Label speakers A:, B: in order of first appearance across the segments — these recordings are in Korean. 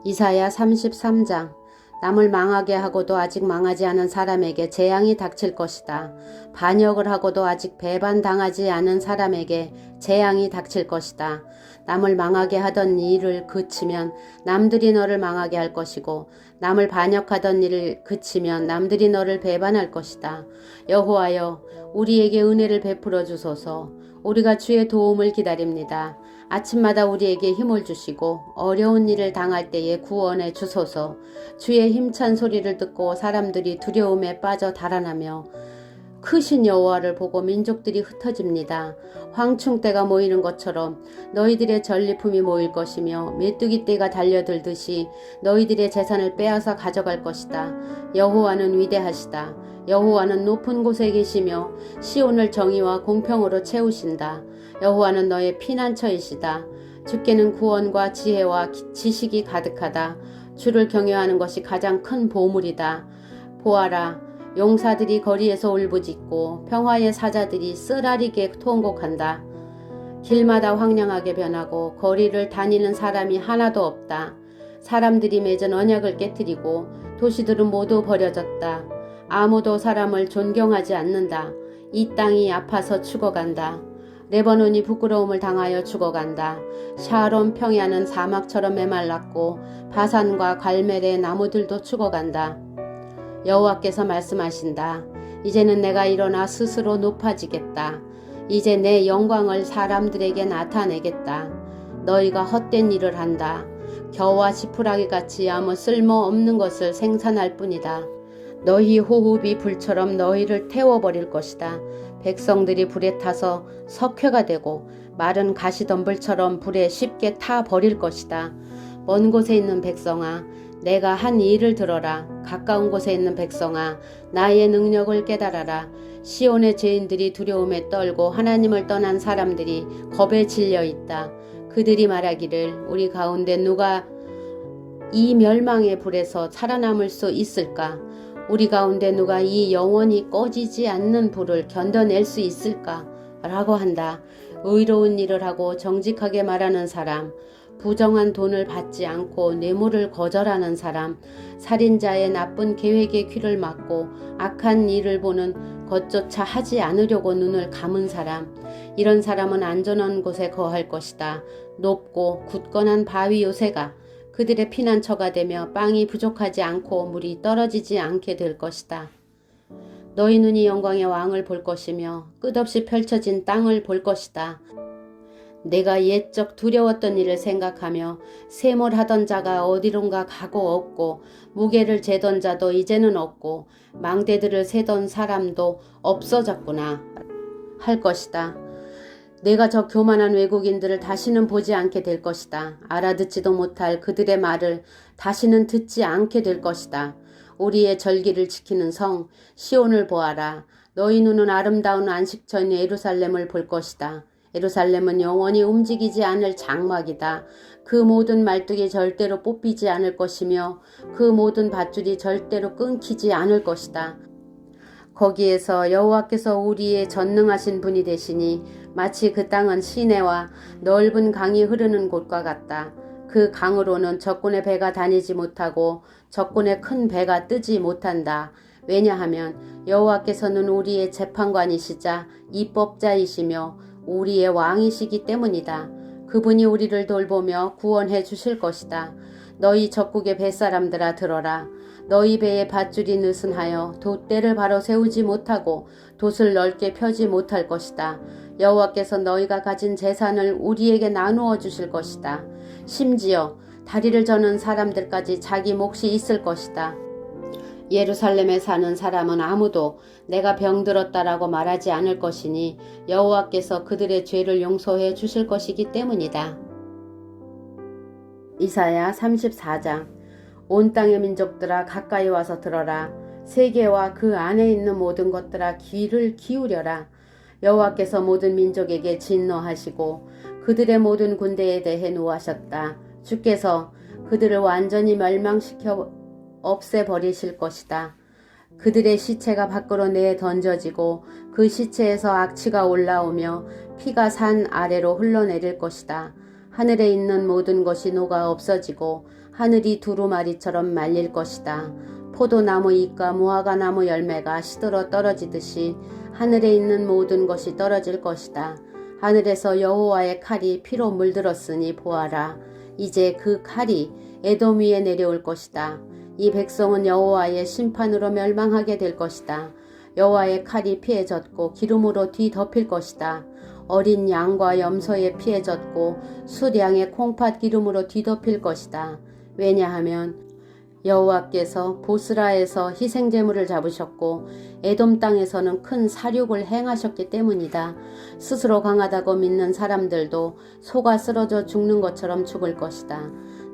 A: 이사야 33장. 남을 망하게 하고도 아직 망하지 않은 사람에게 재앙이 닥칠 것이다. 반역을 하고도 아직 배반당하지 않은 사람에게 재앙이 닥칠 것이다. 남을 망하게 하던 일을 그치면 남들이 너를 망하게 할 것이고, 남을 반역하던 일을 그치면 남들이 너를 배반할 것이다. 여호와여, 우리에게 은혜를 베풀어 주소서. 우리가 주의 도움을 기다립니다. 아침마다 우리에게 힘을 주시고 어려운 일을 당할 때에 구원해 주소서. 주의 힘찬 소리를 듣고 사람들이 두려움에 빠져 달아나며 크신 여호와를 보고 민족들이 흩어집니다. 황충대가 모이는 것처럼 너희들의 전리품이 모일 것이며 메뚜기 떼가 달려들듯이 너희들의 재산을 빼앗아 가져갈 것이다. 여호와는 위대하시다. 여호와는 높은 곳에 계시며 시온을 정의와 공평으로 채우신다. 여호와는 너의 피난처이시다. 주께는 구원과 지혜와 지식이 가득하다. 주를 경외하는 것이 가장 큰 보물이다. 보아라, 용사들이 거리에서 울부짖고 평화의 사자들이 쓰라리게 통곡한다. 길마다 황량하게 변하고 거리를 다니는 사람이 하나도 없다. 사람들이 맺은 언약을 깨뜨리고 도시들은 모두 버려졌다. 아무도 사람을 존경하지 않는다. 이 땅이 아파서 죽어간다. 레바논이 부끄러움을 당하여 죽어간다. 샤론 평야는 사막처럼 메말랐고 바산과 갈멜의 나무들도 죽어간다. 여호와께서 말씀하신다. 이제는 내가 일어나 스스로 높아지겠다. 이제 내 영광을 사람들에게 나타내겠다. 너희가 헛된 일을 한다. 겨와 지푸라기 같이 아무 쓸모없는 것을 생산할 뿐이다. 너희 호흡이 불처럼 너희를 태워버릴 것이다. 백성들이 불에 타서 석회가 되고 마른 가시덤불처럼 불에 쉽게 타버릴 것이다. 먼 곳에 있는 백성아, 내가 한 일을 들어라. 가까운 곳에 있는 백성아, 나의 능력을 깨달아라. 시온의 죄인들이 두려움에 떨고 하나님을 떠난 사람들이 겁에 질려 있다. 그들이 말하기를 우리 가운데 누가 이 멸망의 불에서 살아남을 수 있을까? 우리 가운데 누가 이 영원히 꺼지지 않는 불을 견뎌낼 수 있을까? 라고 한다. 의로운 일을 하고 정직하게 말하는 사람, 부정한 돈을 받지 않고 뇌물을 거절하는 사람, 살인자의 나쁜 계획에 귀를 막고 악한 일을 보는 것조차 하지 않으려고 눈을 감은 사람, 이런 사람은 안전한 곳에 거할 것이다. 높고 굳건한 바위 요새가 그들의 피난처가 되며 빵이 부족하지 않고 물이 떨어지지 않게 될 것이다. 너희 눈이 영광의 왕을 볼 것이며 끝없이 펼쳐진 땅을 볼 것이다. 내가 옛적 두려웠던 일을 생각하며 세몰하던 자가 어디론가 가고 없고 무게를 재던 자도 이제는 없고 망대들을 세던 사람도 없어졌구나 할 것이다. 내가 저 교만한 외국인들을 다시는 보지 않게 될 것이다. 알아듣지도 못할 그들의 말을 다시는 듣지 않게 될 것이다. 우리의 절기를 지키는 성 시온을 보아라. 너희 눈은 아름다운 안식처인 예루살렘을 볼 것이다. 예루살렘은 영원히 움직이지 않을 장막이다. 그 모든 말뚝이 절대로 뽑히지 않을 것이며 그 모든 밧줄이 절대로 끊기지 않을 것이다. 거기에서 여호와께서 우리의 전능하신 분이 되시니 마치 그 땅은 시내와 넓은 강이 흐르는 곳과 같다. 그 강으로는 적군의 배가 다니지 못하고 적군의 큰 배가 뜨지 못한다. 왜냐하면 여호와께서는 우리의 재판관이시자 입법자이시며 우리의 왕이시기 때문이다. 그분이 우리를 돌보며 구원해 주실 것이다. 너희 적국의 뱃사람들아 들어라. 너희 배의 밧줄이 느슨하여 돛대를 바로 세우지 못하고 돛을 넓게 펴지 못할 것이다. 여호와께서 너희가 가진 재산을 우리에게 나누어 주실 것이다. 심지어 다리를 저는 사람들까지 자기 몫이 있을 것이다. 예루살렘에 사는 사람은 아무도 내가 병들었다라고 말하지 않을 것이니 여호와께서 그들의 죄를 용서해 주실 것이기 때문이다. 이사야 34장. 온 땅의 민족들아 가까이 와서 들어라. 세계와 그 안에 있는 모든 것들아 귀를 기울여라. 여호와께서 모든 민족에게 진노하시고 그들의 모든 군대에 대해 노하셨다. 주께서 그들을 완전히 멸망시켜 없애버리실 것이다. 그들의 시체가 밖으로 내어 던져지고 그 시체에서 악취가 올라오며 피가 산 아래로 흘러내릴 것이다. 하늘에 있는 모든 것이 녹아 없어지고 하늘이 두루마리처럼 말릴 것이다. 포도나무 잎과 무화과나무 열매가 시들어 떨어지듯이 하늘에 있는 모든 것이 떨어질 것이다. 하늘에서 여호와의 칼이 피로 물들었으니 보아라. 이제 그 칼이 에돔 위에 내려올 것이다. 이 백성은 여호와의 심판으로 멸망하게 될 것이다. 여호와의 칼이 피에 젖고 기름으로 뒤덮일 것이다. 어린 양과 염소의 피에 젖고 수량의 콩팥 기름으로 뒤덮일 것이다. 왜냐하면 여호와께서 보스라에서 희생제물을 잡으셨고 에돔 땅에서는 큰 살육을 행하셨기 때문이다. 스스로 강하다고 믿는 사람들도 속아 쓰러져 죽는 것처럼 죽을 것이다.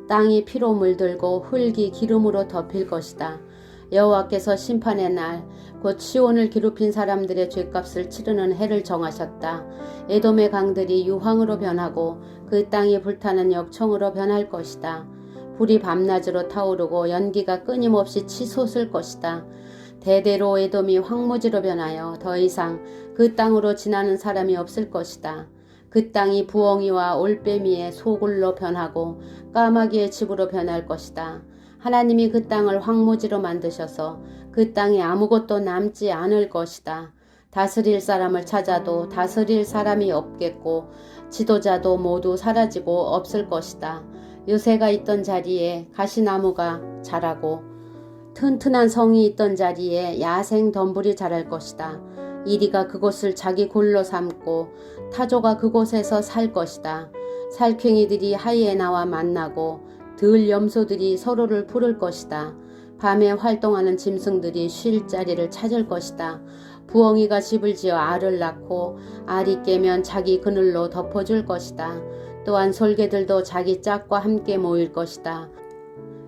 A: 땅이 피로 물들고 흙이 기름으로 덮일 것이다. 여호와께서 심판의 날 곧 시온을 괴롭힌 사람들의 죄값을 치르는 해를 정하셨다. 에돔의 강들이 유황으로 변하고 그 땅이 불타는 역청으로 변할 것이다. 불이 밤낮으로 타오르고 연기가 끊임없이 치솟을 것이다. 대대로 에돔이 황무지로 변하여 더 이상 그 땅으로 지나는 사람이 없을 것이다. 그 땅이 부엉이와 올빼미의 소굴로 변하고 까마귀의 집으로 변할 것이다. 하나님이 그 땅을 황무지로 만드셔서 그 땅에 아무것도 남지 않을 것이다. 다스릴 사람을 찾아도 다스릴 사람이 없겠고 지도자도 모두 사라지고 없을 것이다. 요새가 있던 자리에 가시나무가 자라고 튼튼한 성이 있던 자리에 야생 덤불이 자랄 것이다. 이리가 그곳을 자기 골로 삼고 타조가 그곳에서 살 것이다. 살쾡이들이 하이에나와 만나고 들 염소들이 서로를 부를 것이다. 밤에 활동하는 짐승들이 쉴 자리를 찾을 것이다. 부엉이가 집을 지어 알을 낳고 알이 깨면 자기 그늘로 덮어줄 것이다. 또한 솔개들도 자기 짝과 함께 모일 것이다.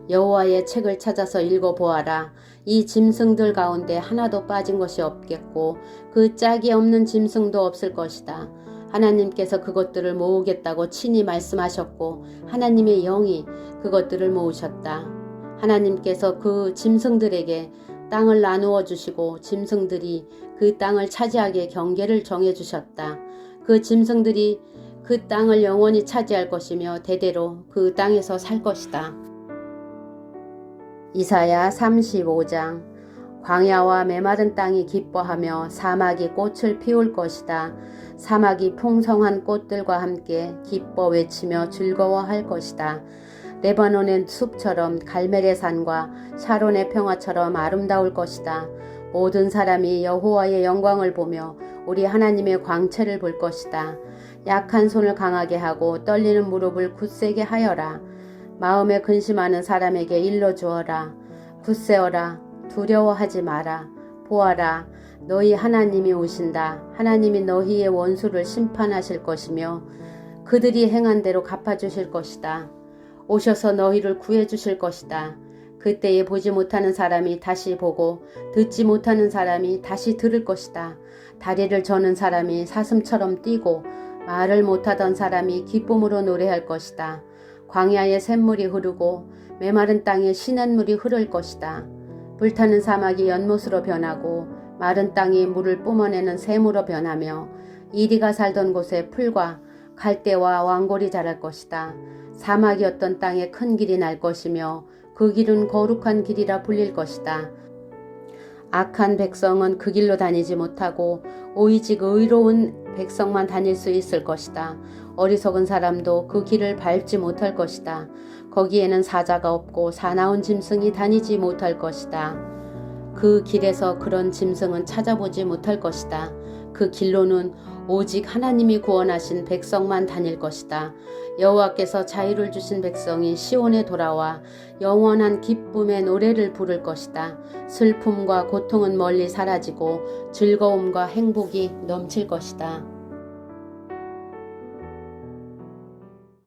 A: 여호와의 책을 찾아서 읽어보아라. 이 짐승들 가운데 하나도 빠진 것이 없겠고 그 짝이 없는 짐승도 없을 것이다. 하나님께서 그것들을 모으겠다고 친히 말씀하셨고 하나님의 영이 그것들을 모으셨다. 하나님께서 그 짐승들에게 땅을 나누어 주시고 짐승들이 그 땅을 차지하게 경계를 정해 주셨다. 그 짐승들이 그 땅을 영원히 차지할 것이며 대대로 그 땅에서 살 것이다. 이사야 35장. 광야와 메마른 땅이 기뻐하며 사막이 꽃을 피울 것이다. 사막이 풍성한 꽃들과 함께 기뻐 외치며 즐거워할 것이다. 레바논의 숲처럼 갈멜의 산과 샤론의 평화처럼 아름다울 것이다. 모든 사람이 여호와의 영광을 보며 우리 하나님의 광채를 볼 것이다. 약한 손을 강하게 하고 떨리는 무릎을 굳세게 하여라. 마음에 근심하는 사람에게 일러주어라. 굳세어라. 두려워하지 마라. 보아라. 너희 하나님이 오신다. 하나님이 너희의 원수를 심판하실 것이며 그들이 행한 대로 갚아주실 것이다. 오셔서 너희를 구해주실 것이다. 그때에 보지 못하는 사람이 다시 보고 듣지 못하는 사람이 다시 들을 것이다. 다리를 저는 사람이 사슴처럼 뛰고 말을 못하던 사람이 기쁨으로 노래할 것이다. 광야에 샘물이 흐르고 메마른 땅에 시냇물이 흐를 것이다. 불타는 사막이 연못으로 변하고 마른 땅이 물을 뿜어내는 샘으로 변하며 이리가 살던 곳에 풀과 갈대와 왕골이 자랄 것이다. 사막이었던 땅에 큰 길이 날 것이며 그 길은 거룩한 길이라 불릴 것이다. 악한 백성은 그 길로 다니지 못하고 오직 의로운 백성만 다닐 수 있을 것이다. 어리석은 사람도 그 길을 밟지 못할 것이다. 거기에는 사자가 없고 사나운 짐승이 다니지 못할 것이다. 그 길에서 그런 짐승은 찾아보지 못할 것이다. 그 길로는 오직 하나님이 구원하신 백성만 다닐 것이다. 여호와께서 자유를 주신 백성이 시온에 돌아와 영원한 기쁨의 노래를 부를 것이다. 슬픔과 고통은 멀리 사라지고 즐거움과 행복이 넘칠 것이다.